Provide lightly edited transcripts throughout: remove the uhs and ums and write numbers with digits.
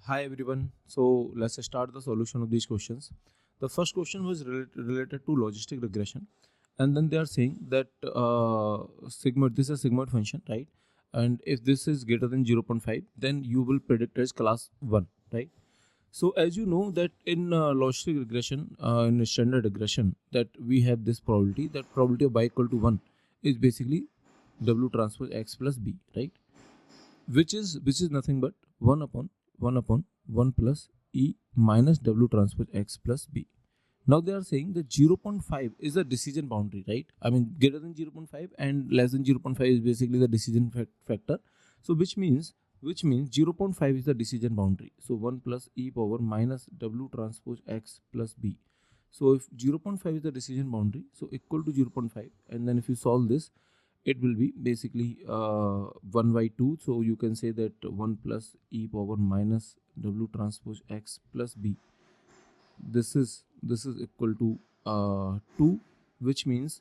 Hi everyone. So let's start the solution of these questions. The first question was related to logistic regression, and then they are saying that this is a sigmoid function, right? And if this is greater than 0.5, then you will predict as class 1, right? So as you know that in logistic regression, in standard regression, that we have this probability, that probability of y equal to 1 is basically w transpose x plus b, right? Which is nothing but 1 plus e minus w transpose x plus b. Now they are saying that 0.5 is the decision boundary, right? I mean greater than 0.5 and less than 0.5 is basically the decision factor. So which means 0.5 is the decision boundary. So 1 plus e power minus w transpose x plus b. So if 0.5 is the decision boundary, so equal to 0.5, and then if you solve this, it will be basically 1 by 2. So you can say that 1 plus e power minus w transpose x plus b. This is equal to 2, which means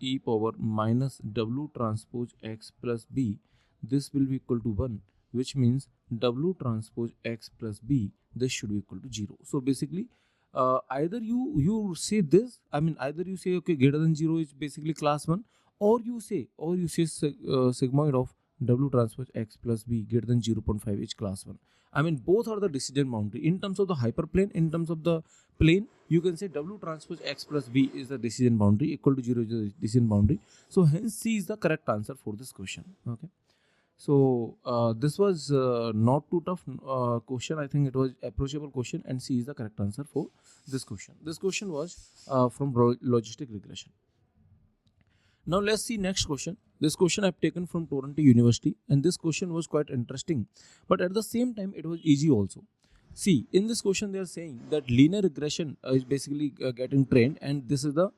e power minus w transpose x plus b. This will be equal to 1, which means w transpose x plus b, this should be equal to 0. So basically either you say this, I mean either you say okay, greater than 0 is basically class 1, or you say sigmoid of w transpose x plus b greater than 0.5 is class 1. I mean both are the decision boundary. In terms of the hyperplane, in terms of the plane, you can say w transpose x plus b is the decision boundary, equal to 0 is the decision boundary. So hence C is the correct answer for this question. Okay. So this was not too tough question. I think it was approachable question, and C is the correct answer for this question. This question was from logistic regression. Now let's see next question. This question I've taken from Toronto University, and this question was quite interesting, but at the same time it was easy also. See, in this question they are saying that linear regression is basically getting trained, and this is the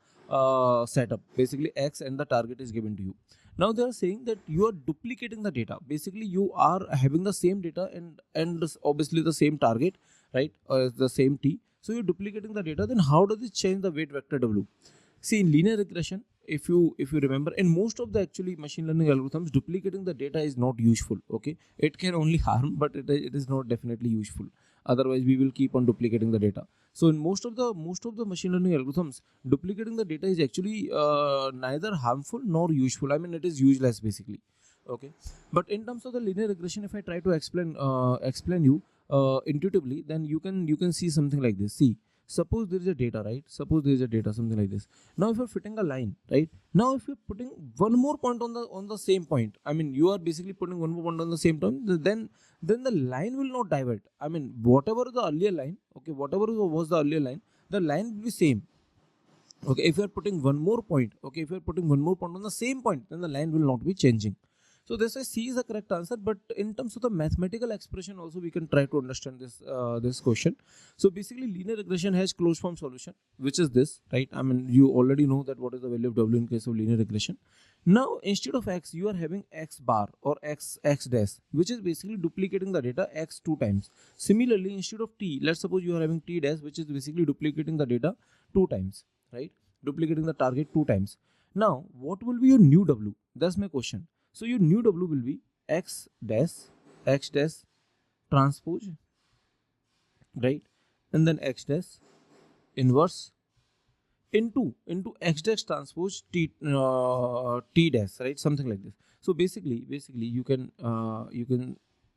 setup. Basically x and the target is given to you. Now they are saying that you are duplicating the data. Basically you are having the same data and obviously the same target, right? The same t. So you're duplicating the data. Then how does it change the weight vector w? See, in linear regression, if you remember, in most of the actually machine learning algorithms, duplicating the data is not useful. Okay, it can only harm, but it is not definitely useful. Otherwise we will keep on duplicating the data. So in most of the machine learning algorithms, duplicating the data is actually neither harmful nor useful. I mean it is useless basically. Okay, but in terms of the linear regression, if I try to explain you intuitively, then you can see something like this. See, suppose there is a data, right? Suppose there is a data, something like this. Now if you're fitting a line, right? Now if you're putting one more point on the same point, I mean you are basically putting one more point on the same point, then the line will not divert. I mean whatever the earlier line, okay, whatever was the earlier line, the line will be same. Okay, if you are putting one more point, okay, if you are putting one more point on the same point, then the line will not be changing. So this is C is the correct answer, but in terms of the mathematical expression also we can try to understand this question. So basically linear regression has closed form solution, which is this, right? I mean you already know that what is the value of W in case of linear regression. Now instead of X, you are having X bar or X dash, which is basically duplicating the data X 2 times. Similarly, instead of T, let's suppose you are having T dash, which is basically duplicating the data 2 times, right? Duplicating the target 2 times. Now what will be your new W? That's my question. So your new W will be X dash transpose, right? And then X dash inverse into X dash transpose T dash, right? Something like this. So basically you can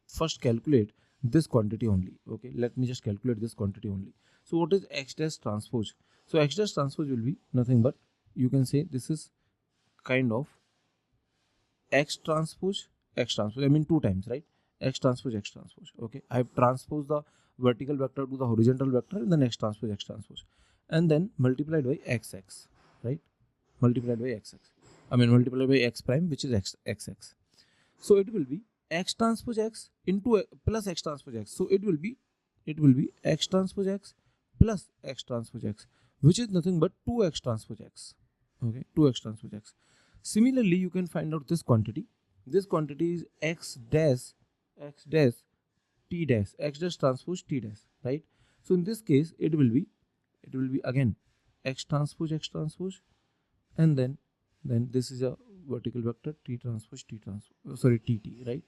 first calculate this quantity only. Okay, let me just calculate this quantity only. So what is X dash transpose? So X dash transpose will be nothing but, you can say this is kind of X transpose, I mean 2 times, right? X transpose. Okay, I've transposed the vertical vector to the horizontal vector, and then X transpose, and then multiplied by XX, right? Multiplied by XX, I mean multiplied by X prime, which is XX. So it will be X transpose X into plus X transpose X. So it will be X transpose X plus X transpose X, which is nothing but 2X transpose X. Okay, 2X transpose X. Similarly, you can find out this quantity. This quantity is X dash T dash, X dash transpose T dash, right? So in this case, it will be again X transpose, and then this is a vertical vector T transpose, TT, right?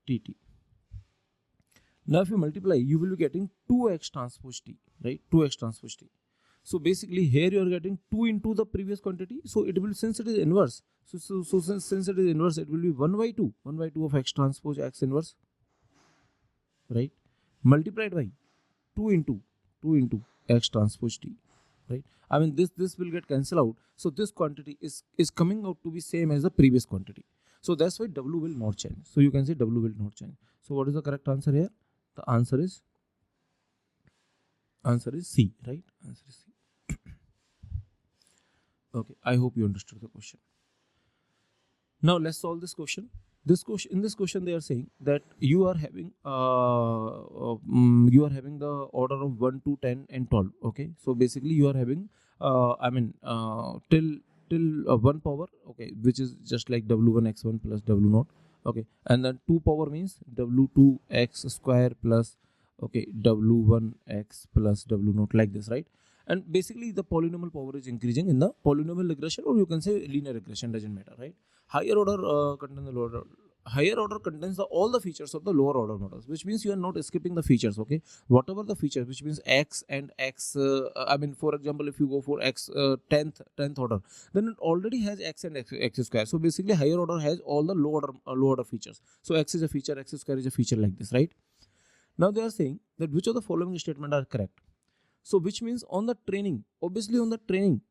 TT. Now if you multiply, you will be getting 2x transpose t, right? 2x transpose t. So basically here you are getting 2 into the previous quantity. So it will, since it is inverse, so since it is inverse, it will be 1 by 2, 1 by 2 of x transpose x inverse, right? Multiplied by 2 into x transpose t, right? I mean this will get cancelled out. So this quantity is coming out to be same as the previous quantity. So that's why W will not change. So you can say W will not change. So what is the correct answer here? The answer is C, right? Answer is C. Okay, I hope you understood the question. Now let's solve this question. In this question they are saying that you are having the order of 1 to 10 and 12. Okay, so basically you are having till 1 power, okay, which is just like w1 x1 plus w0. Okay, and then 2 power means w2 x square plus, okay, w1 x plus w0, like this, right? And basically the polynomial power is increasing in the polynomial regression, or you can say linear regression, doesn't matter, right? Higher order contains the lower. Higher order contains all the features of the lower order models, which means you are not skipping the features. Okay, whatever the features, which means x and x. For example, if you go for x 10th order, then it already has x and x square. So basically, higher order has all the low order features. So x is a feature, x square is a feature, like this, right? Now they are saying that which of the following statements are correct. So which means on the training, obviously on the training,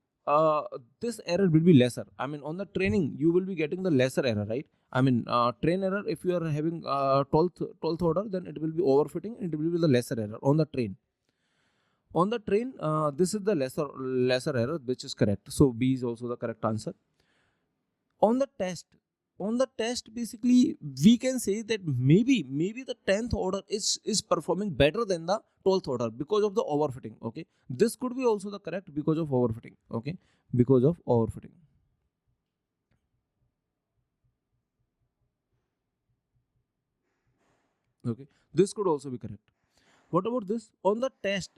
this error will be lesser. I mean, on the training, you will be getting the lesser error, right? I mean, train error, if you are having 12th order, then it will be overfitting, and it will be the lesser error on the train. On the train, this is the lesser error, which is correct. So B is also the correct answer. On the test, basically we can say that maybe the 10th order is performing better than the 12th order because of the overfitting. Okay, this could be also the correct because of overfitting. Okay, because of overfitting. Okay, this could also be correct. What about this? On the test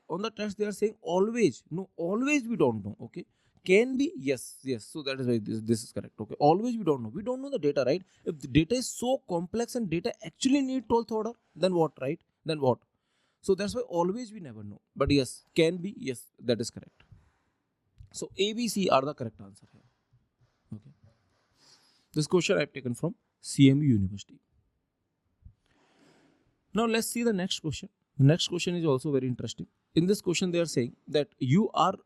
they are saying always. No, always we don't know. Okay, can be, yes. So that is why this is correct. Okay, always we don't know the data, right? If the data is so complex and data actually need 12th order, then what, right? Then what? So that's why always we never know. But yes, can be, yes, that is correct. So A, B, C are the correct answer here. Okay, this question I have taken from CMU University. Now let's see the next question. The next question is also very interesting. In this question, they are saying that you are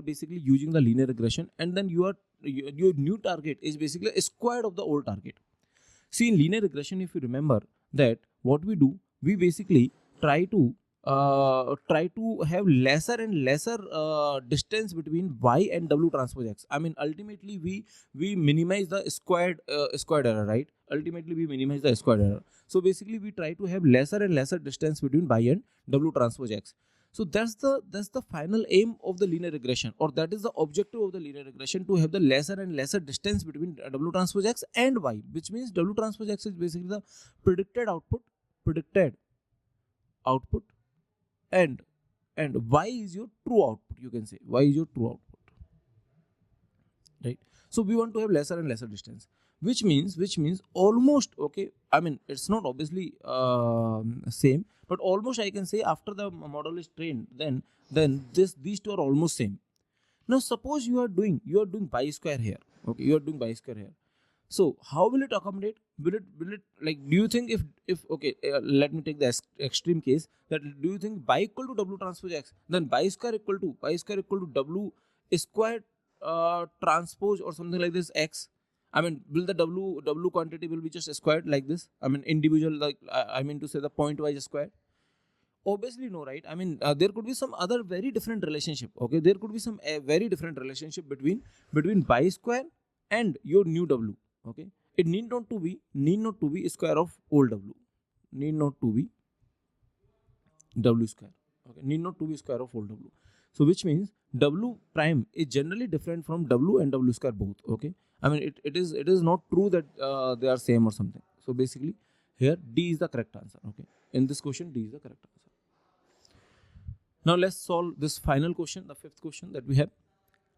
basically using the linear regression, and then your new target is basically a square of the old target. See, in linear regression, if you remember that what we do, we basically try to have lesser and lesser distance between y and w transpose x. I mean, ultimately we minimize the squared error, right? Ultimately we minimize the squared error. So basically we try to have lesser and lesser distance between y and w transpose x. So that's the final aim of the linear regression, or that is the objective of the linear regression, to have the lesser and lesser distance between w transpose x and y, which means w transpose x is basically the predicted output, and y is your true output. You can say y is your true output, right? So we want to have lesser and lesser distance, which means almost, okay, I mean, it's not obviously same, but almost I can say after the model is trained, then these two are almost same. Now suppose you are doing pi square here. Okay, you are doing pi square here. So how will it accommodate? Will it like, do you think if okay, let me take the extreme case, that do you think pi equal to w transpose x, then pi square equal to w square transpose or something like this x? I mean, will the w quantity will be just squared like this? I mean, individual, like I mean to say the point wise square. Obviously no, right? I mean, there could be some other very different relationship. Okay, there could be some very different relationship between pi square and your new w. Okay, it need not to be square of old w, need not to be w square. Okay, need not to be square of old w. So which means w prime is generally different from w and w square both. Okay, I mean, it is not true that they are same or something. So basically here D is the correct answer. Okay, in this question D is the correct answer. Now let's solve this final question, the fifth question that we have.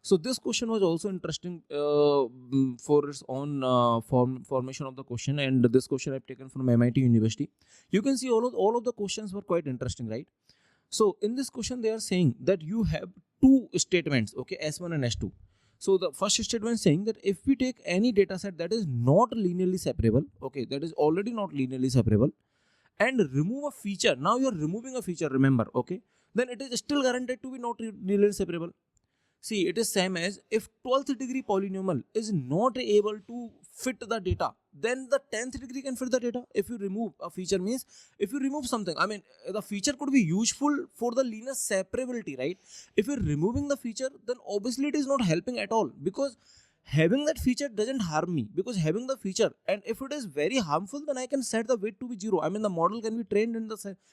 So this question was also interesting for its own formation of the question, and this question I've taken from MIT University. You can see all of the questions were quite interesting, right? So in this question they are saying that you have two statements, okay, S1 and S2. So the first statement saying that if we take any data set that is not linearly separable, okay, that is already not linearly separable, and remove a feature, now you are removing a feature, remember, okay, then it is still guaranteed to be not linearly separable. See, it is same as if 12th degree polynomial is not able to fit the data, then the 10th degree can fit the data. If you remove a feature, means if you remove something, I mean, the feature could be useful for the linear separability, right? If you're removing the feature, then obviously it is not helping at all, because having that feature doesn't harm me, because having the feature, and if it is very harmful, then I can set the weight to be 0. I mean, the model can be trained in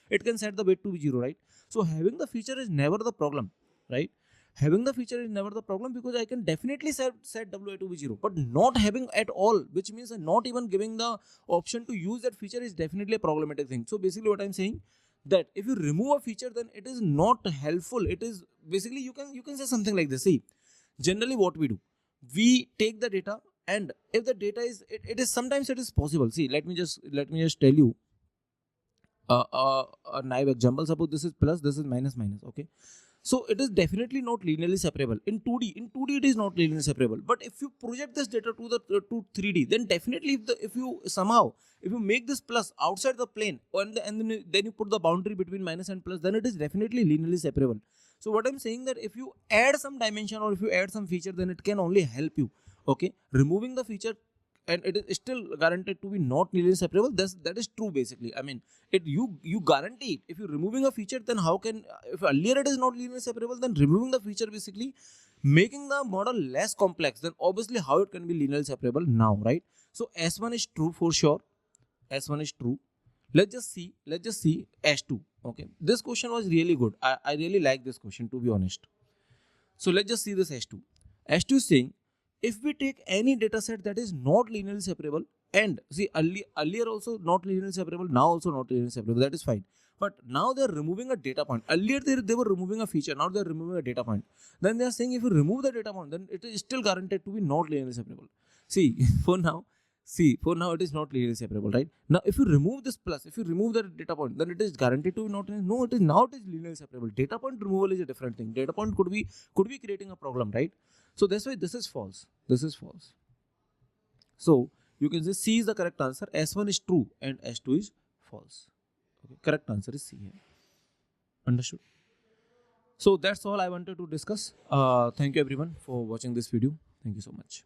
it can set the weight to be 0, right? So having the feature is never the problem, right? Having the feature is never the problem, because I can definitely set WA to be 0, but not having at all, which means not even giving the option to use that feature, is definitely a problematic thing. So basically what I'm saying, that if you remove a feature, then it is not helpful. It is basically, you can say something like this. See, generally what we do, we take the data, and if the data is, it is sometimes it is possible. See, let me just tell you a naive example. Suppose this is plus, this is minus minus, okay? So it is definitely not linearly separable in 2D. In 2D, it is not linearly separable. But if you project this data to the to 3D, then definitely if you somehow, if you make this plus outside the plane, and then you put the boundary between minus and plus, then it is definitely linearly separable. So what I'm saying, that if you add some dimension or if you add some feature, then it can only help you. Okay, removing the feature, and it is still guaranteed to be not linearly separable. That is true basically. I mean, you guarantee it. If you're removing a feature, then how can, if earlier it is not linearly separable, then removing the feature basically making the model less complex, then obviously how it can be linearly separable now, right? So S1 is true for sure. S1 is true. Let's just see S2. Okay, this question was really good. I really like this question, to be honest. So let's just see this S2. S2 is saying, if we take any data set that is not linearly separable, and see, earlier also not linearly separable, now also not linearly separable, that is fine. But now they're removing a data point. Earlier they were removing a feature, now they're removing a data point. Then they are saying, if you remove the data point, then it is still guaranteed to be not linearly separable. See, for now it is not linearly separable, right? Now if you remove this plus, if you remove the data point, then it is guaranteed to be not linear. No, it is now, it is linearly separable. Data point removal is a different thing. Data point could be creating a problem, right? So that's why this is false. This is false. So you can say C is the correct answer. S1 is true and S2 is false. Okay. Correct answer is C here. Understood? So that's all I wanted to discuss. Thank you everyone for watching this video. Thank you so much.